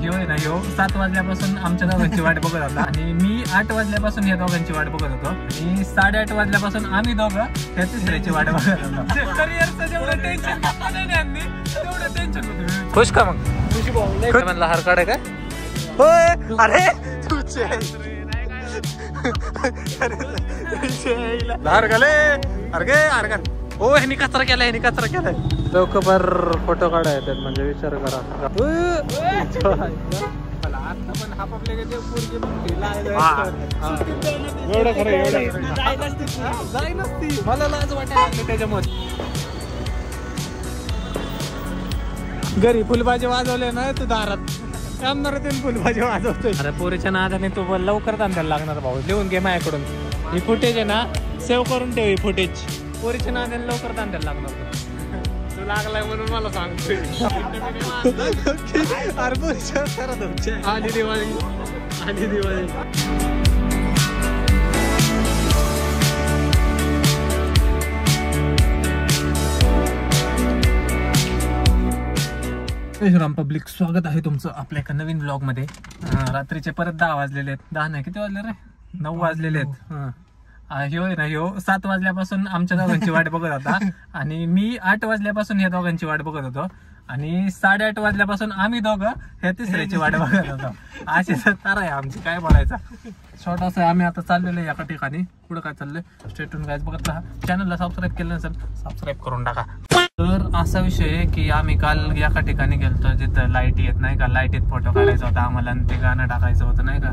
ह्यो आहे ना ह्यो 7 वाजल्यापासून आमच्या दोघांची वाट बघत होता आणि मी 8 वाजल्यापासून या दोघांची वाट बघत होतो आणि 8:30 वाजल्यापासून आम्ही दोघं त्या तिसऱ्याची वाट बघत होतो. करिअरचं जेवढं टेन्शन नाही तेवढं टेन्शन होतं. खुश का मग? खुश म्हणला हर काढे काय? होय अरे तुझे हर गले अरे अरे का हो ह्यानी कचरा केलाय लोक बर फोटो काढाय त्यात म्हणजे विचार करा. मला लाज वाटायला त्याच्यामध्ये घरी फुलबाजी वाजवले ना तू दारात आमणार फुलबाजी वाजवतोय. अरे पोरीच्या नादाने तू लवकर तांद्याला लागणार भाऊ. लिहून घे माझ्याकडून ही फुटेज आहे ना सेव्ह करून ठेव. ही फुटेज पोरीच्या नादाने लवकर तांद्याला लागणार तू लागलाय म्हणून मला सांगतोय. आली दिवाळी राम पब्लिक स्वागत आहे तुमचं आपल्या एका नवीन ब्लॉग मध्ये. रात्रीचे परत 10 वाजलेले आहेत. 10 नाही किती वाजले रे 9 वाजलेले आहेत. ह्यो आहे ना ह्यो 7 वाजल्यापासून आमच्या दोघांची वाट बघत होता आणि मी 8 वाजल्यापासून या दोघांची वाट बघत होतो आणि 8:30 वाजल्यापासून आम्ही दोघं ह्या तिसऱ्याची वाट बघत होतो. अशी तर आहे आमची काय बोलायचं. छोटासा आम्ही आता चाललेलो आहे एका ठिकाणी. पुढे काय चाललंय स्टेटून गायच बघत राहा. चॅनलला सबस्क्राईब केलं नसेल सबस्क्राईब करून टाका. तर असा विषय आहे की आम्ही काल एका ठिकाणी गेलतो जिथं लाईट येत नाही का. लाईटीत फोटो काढायचा होता आम्हाला आणि ते गाणं टाकायचं होतं नाही का.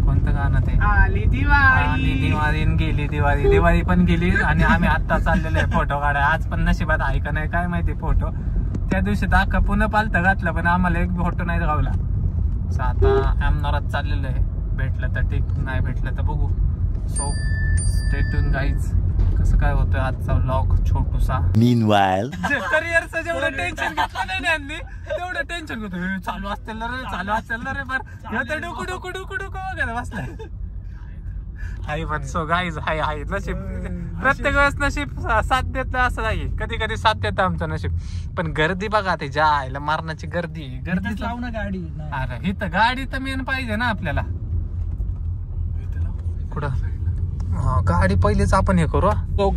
कोणतं गाणं ते आली दिवाळी गेली दिवाळी पण गेली आणि आम्ही आता चाललेलो आहे फोटो काढाय. आज पण नशिबात आहे का नाही काय माहिती फोटो. त्या दिवशी दाखा पुन्हा पालथं घातलं पण आम्हाला एक फोटो नाही गावला. आता अमनारात चाललेलं आहे. भेटलं तर ठीक नाही भेटलं तर बघू. So stay tune guys. कसं काय होतं आजचा व्लॉग छोटूसा. मीनवाइल करिअरचं जेवढं टेन्शन घेतलं नाही तेवढं टेन्शन घेतो. चालू असतील ना रे पर डुकू वगैरे बसलाय. हाय पण सो गाईज हाय नशीब प्रत्येक वेळेस नशीब साथ देत असं नाही. कधी कधी साथ देतं आमचं नशीब. पण गर्दी बघा ते जायला मारण्याची गर्दी लावू ना गाडी. अरे ही तर गाडी तर मेन पाहिजे ना आपल्याला. कुठं गाडी पहिलेच आपण हे करू.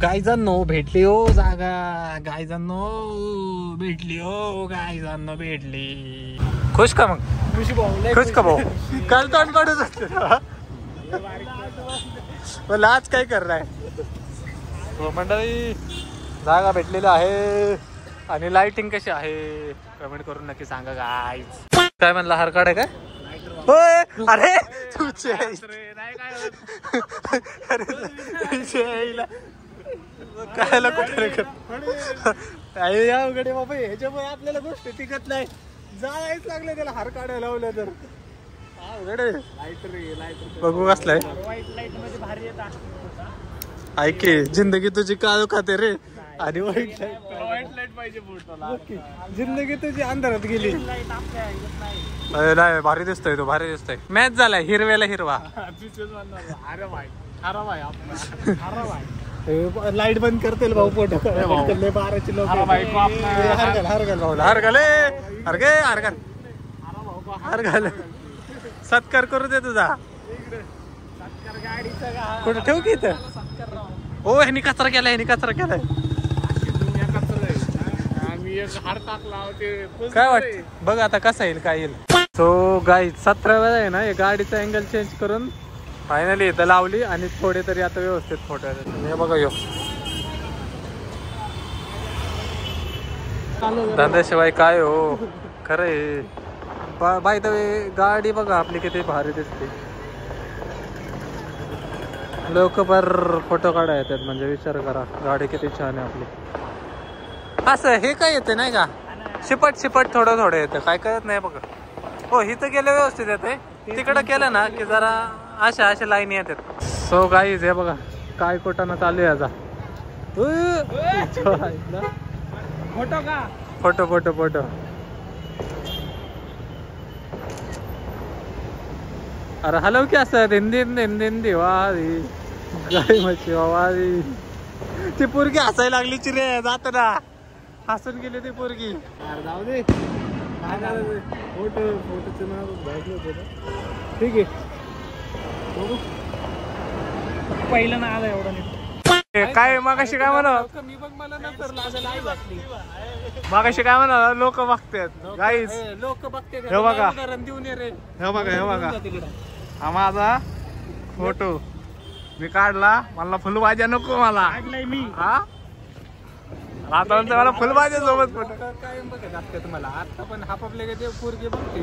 गायजांनो भेटली हो जागा. गायजांनो भेटली. खुश का मग? खुश का भाऊ? काल तोंड काढूच मला आज काय करणार मंडळी. जागा भेटलेली आहे आणि लाइटिंग कशी आहे कमेंट करून नक्की सांगा गाईज. काय म्हणला हर काढे काय? होय अरे तुझे कायला कुठे अवघडे बाबा. ह्याच्यामुळे आपल्याला गोष्ट टिकत नाही. जायच लागलं त्याला हार काढायला लावलं तर अवघडे. बघू कसलाय ऐके जिंदगी तुझी काळू खाते रे आणि वाईट लाईट पाहिजे. जिंदगी तुझी अंधारात गेली. नाही भारी दिसतोय तो भारी दिसतोय. मॅच झालाय हिरव्याला हिरवा. लाईट बंद करतील भाऊ फोटो. 12ची लोक हरगल सत्कार करू दे तुझा. कुठं ठेवू की इथं. हो ह्यानी कचरा केलाय. काय वाटत बघ आता कसं येईल काय येईल. सो गाईज 17 वेळा आहे ना गाडीचा अँगल चेंज करून फायनली इथं लावली आणि थोडे तरी आता व्यवस्थित फोटो हे बघा. यो धंद्याशिवाय काय हो खरं आहे. बाय द वे गाडी बघा आपली किती भारी दिसते. लोक पर फोटो काढाय येतात म्हणजे विचार करा गाडी किती छान आहे आपली. असं हे काय येते नाही का शिपट थोडं येतं काय कळत नाही बघा. हो इथं गेलं व्यवस्थित येते. तिकडं केलं ना की जरा अशा लाईन येतात. सो गाईज हे बघा काय कोटाना चालू आहे याचा. फोटो अरे हलव की असं हिंदी वारी गाडी मच्छी वारी. ती पोरगी हसायला लागली रे जात ना हसून गेली ती पोरगी. जाऊ दे फोटोचं नाव ठीक आहे पहिलं ना आला एवढा काय मागाशी काय म्हणा मी बघ मला नंतर लाजायला वाटली मागाशी काय म्हणा लोक बघतात गाईस लोक बघते हे बघा उदाहरण देऊन ये रे हे बघा हा माझा फोटो मी काढला मला फुलभाज्या नको मला काढलाय मी हा आता मला फुलभाज्या सोबत फोटो काय बघत असते तुम्हाला आता पण हा पब्लिक आहे ते पोरगी बघते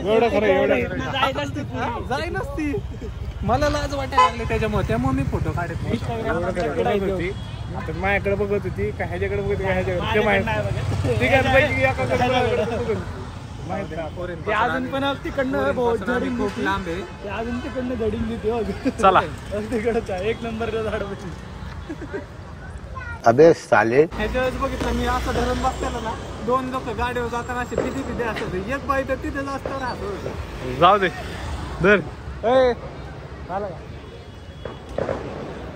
एवढं खरं एवढं जाई नसती मला लाज वाटायला लागले त्याच्यामुळे त्यामुळे मी फोटो काढत नाही आता माझ्याकडे बघत होती काय ह्याच्याकडे बघत काय ह्याच्याकडे अजून पण तिकडनं खूप लांब आहे ते अजून तिकडनं घडीन देते चला तिकडच एक नंबरचं झाड बघितलं अबे साले ह्याच्या वेळेस बघितलं मी असं धरून बघताना ना दोन लोक गाडीवर जाताना असे पिथे असतात एक बाई तर तिथे असतं राहतो जाऊ दे धर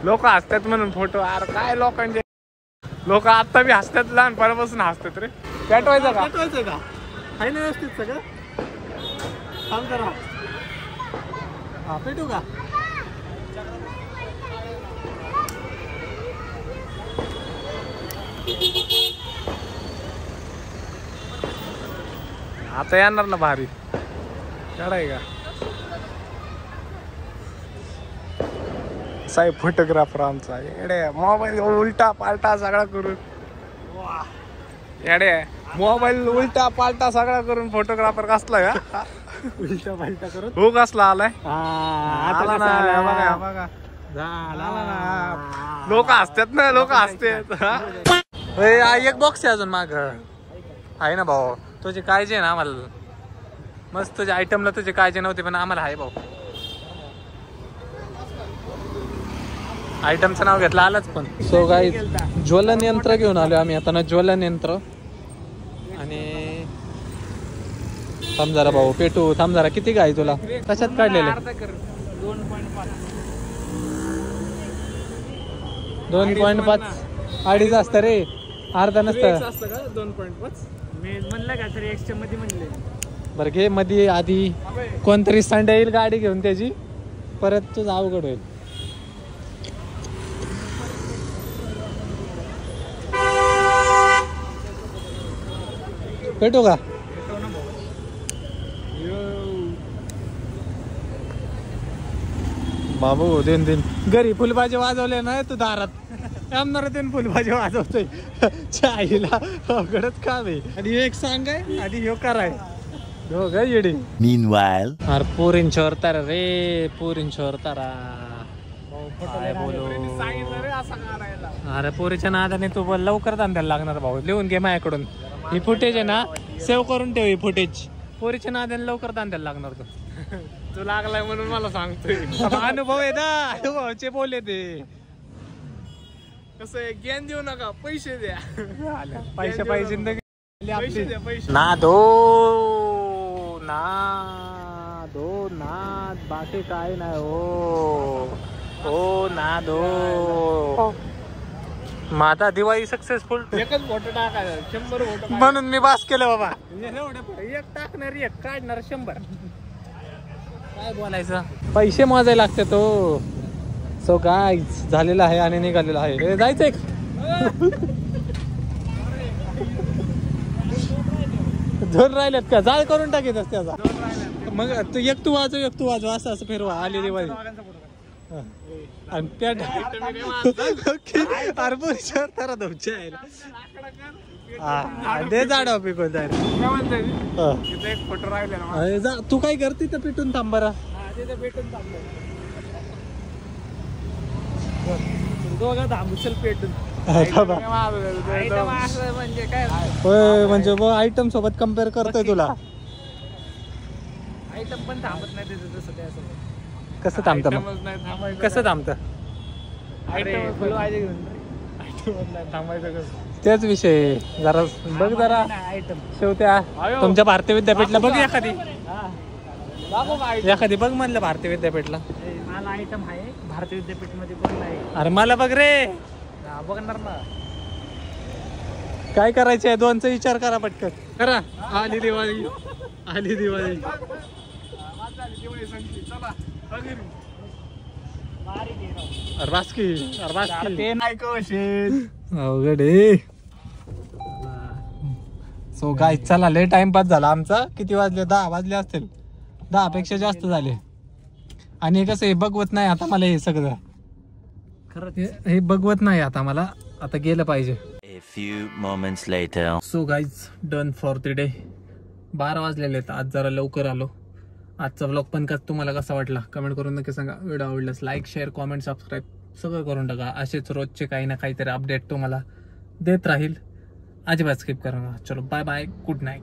लोक हसतात म्हणून फोटो अरे काय लोकांचे लोक आता बी हसतात लहानपणापासून हसतात रे पेटवायचं का आहे ना व्यवस्थित सगळं थांब जरा हा पेटू का आता येणार ना भारी चढाय का साहेब फोटोग्राफर आमचा येडे मोबाईल उलटा पालटा सगळा करून येडे मोबाईल उलटा पालटा सगळा करून फोटोग्राफर कसला का उलटा पालटा करून हो कसला आलाय आता बघा लोक हसतात ना लोक हसतात एक बॉक्स आहे अजून माग आहे ना भाऊ तुझी काळजी आहे ना आम्हाला मस्त तुझ्या आयटमला तुझी काळजी नव्हती पण आम्हाला आहे भाऊ आयटमचं नाव घेतलं आलंच पण सो गाईज ज्वलन यंत्र घेऊन आलो आम्ही आता ना ज्वलन यंत्र आणि थांब जरा भाऊ पेटू थांब जरा किती गाय तुला कशात काढलेले 2.5 अडीच असतं रे अर्धा नसतं 2.5 मी म्हणलं का तरी एक्स्ट्रा मध्ये म्हणले बरं घे मध्ये आधी कोणतरी संडे येईल गाडी घेऊन त्याची परत तुझं अवघड होईल पेटू का बाबू दिन घरी फुलभाजी वाजवले ना तू दारात आमदार फुलभाजी वाजवतोय चाईला अवघडच काम आहे आणि एक सांग आहे आधी ह्यो कराय हो ग येडी Meanwhile अरे पोरींच्यावर तारा रे पोरींच्यावर तारा काय बोलू अरे पोरीच्या नादाने तू लवकर धंद्याला लागणार भाऊ लिहून घे माझ्याकडून ही फुटेज आहे ना सेव्ह करून ठेव ही फुटेज पोरीच्या नादाने लवकर धंद्याला लागणार तू लागलाय म्हणून मला सांगतोय अनुभव आहे ना अनुभवाचे बोले ते कसं आहे ज्ञान देऊ नका पैसे द्या पैसे पाहिजे जिंदगी ना दो ना बाकी काय नाही हो ना दो माझा दिवाळी सक्सेसफुल एकच फोटो टाकायचा 100 फोटो म्हणून मी बास केलं बाबा एक टाकणार एक काढणार 100 काय बोलायचं पैसे मोजायला लागते तो सो गाईज झालेला आहे आणि निघालेला आहे जायचंय दोन राहिलेत का जाळ करून टाकीतच त्याचा मग तू एक तू वाजव असं असं फिरवा आली दिवाळी आणि त्या दे जाडा पिकून जायला एक फोटो राहिला तू काय करते तर पिटून थांब बरा भेटून दोघं थांबुचल पेटून म्हणजे काय होय म्हणजे आयटम सोबत कम्पेअर करतोय तुला आयटम पण थांबत नाही त्याचं तसं ते असं कसं थांबतं मग कसं थांबतं तेच विषय जरा बघ जरा शेवट्या तुमच्या भारतीय विद्यापीठला बघ एखादी बघ म्हणलं भारतीय विद्यापीठला मला आयटम आहे भारतीय विद्यापीठ मध्ये कोण नाही अरे मला बघ रे बघणार ना काय करायचंय 2चा विचार करा पटकन करा. आली दिवाळी आली दिवाळी. अरे बास्की अरे बास्की ते नाही कौशल. अवघड. सो गाय चला लय टाइमपास झाला आमचा. किती वाजले 10 वाजले असतील. 10 पेक्षा जास्त झाले. आणि कसं हे बघवत नाही आता मला हे सगळं. खरं हे बघवत नाही आता मला. आता गेलं पाहिजे. A few moments later. So guys done for the day. 12 वाजलेले आहेत. आज जरा लवकर आलो. आजचा व्लॉग पण तुम्हाला कसा वाटला कमेंट करून नक्की सांगा. व्हिडिओ आवडल्यास लाईक शेअर कॉमेंट सबस्क्राईब सगळं करून टाका. असेच रोजचे काही ना काहीतरी अपडेट तुम्हाला देत राहील. अजिबात स्किप करा. चलो बाय बाय गुड नाईट.